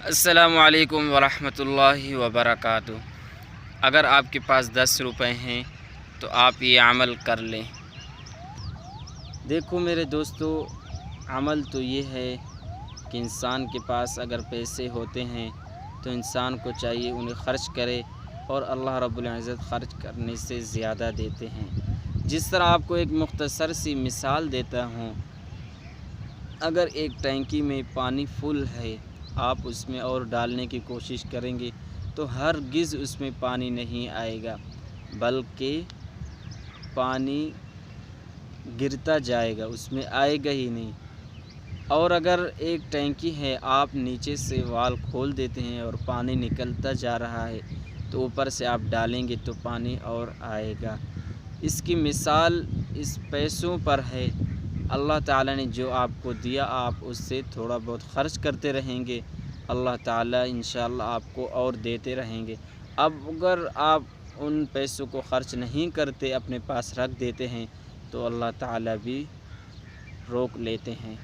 السلام علیکم ورحمۃ اللہ وبرکاتہ۔ اگر آپ کے پاس 10 روپے ہیں تو آپ یہ عمل کر لیں۔ دیکھو میرے دوستو، عمل تو یہ ہے کہ انسان کے پاس اگر پیسے ہوتے ہیں تو انسان کو چاہیے انہیں خرچ کرے، اور اللہ رب العزت خرچ کرنے سے زیادہ دیتے ہیں۔ جس طرح آپ کو ایک مختصر سی مثال دیتا ہوں، اگر ایک ٹینکی میں پانی فل ہے، آپ اس میں اور ڈالنے کی کوشش کریں گے تو ہرگز اس میں پانی نہیں آئے گا، بلکہ پانی گرتا جائے گا، اس میں آئے گا ہی نہیں۔ اور اگر ایک ٹینکی ہے، آپ نیچے سے وال کھول دیتے ہیں اور پانی نکلتا جا رہا ہے تو اوپر سے آپ ڈالیں گے تو پانی اور آئے گا۔ اس کی مثال اس پیسوں پر ہے۔ اللہ تعالیٰ نے جو آپ کو دیا، آپ اس سے تھوڑا بہت خرچ کرتے رہیں گے، اللہ تعالیٰ انشاءاللہ آپ کو اور دیتے رہیں گے۔ اب اگر آپ ان پیسوں کو خرچ نہیں کرتے، اپنے پاس رکھ دیتے ہیں تو اللہ تعالیٰ بھی روک لیتے ہیں۔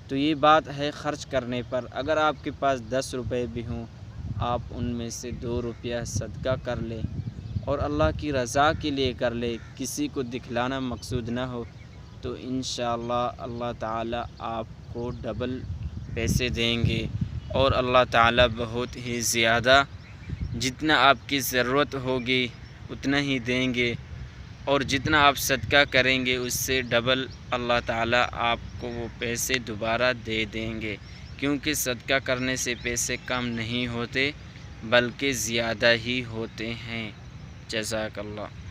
تو یہ بات ہے خرچ کرنے پر۔ اگر آپ کے پاس 10 روپے بھی ہوں، آپ ان میں سے 2 روپیہ صدقہ کر لیں اور اللہ کی رضا کے لیے کر لیں، کسی کو دکھلانا مقصود نہ ہو، تو انشاءاللہ اللہ تعالیٰ آپ کو ڈبل پیسے دیں گے، اور اللہ تعالیٰ بہت ہی زیادہ، جتنا آپ کی ضرورت ہوگی اتنا ہی دیں گے، اور جتنا آپ صدقہ کریں گے اس سے ڈبل اللہ تعالیٰ آپ کو وہ پیسے دوبارہ دے دیں گے، کیونکہ صدقہ کرنے سے پیسے کم نہیں ہوتے بلکہ زیادہ ہی ہوتے ہیں۔ جزاک اللہ۔